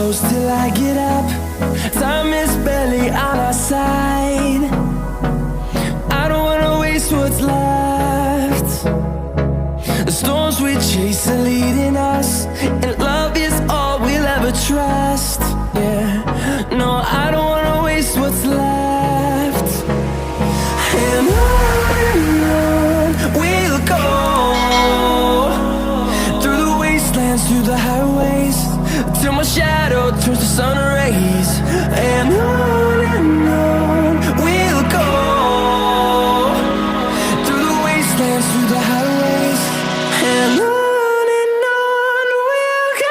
close till I get up. Time is barely on our side. I don't wanna waste what's left. The storms we chase are leading us, and love is all we'll ever trust. Yeah, no, I don't wanna waste what's left. And on we'll go, through the wastelands, through the highways, till my shadow turns to sun rays. And on we'll go, through the wastelands, through the highways, and on we'll go.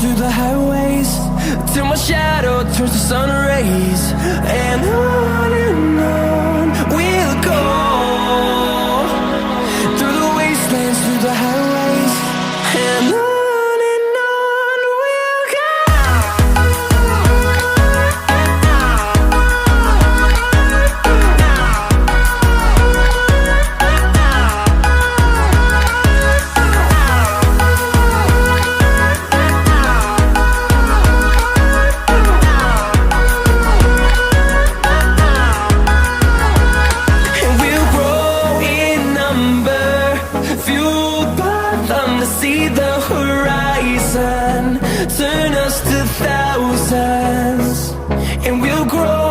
Through the highways, till my shadow turns to sun rays. And on we'll go, through the wastelands, through the highways, and on we'll go. See the horizon turn us to thousands, and we'll grow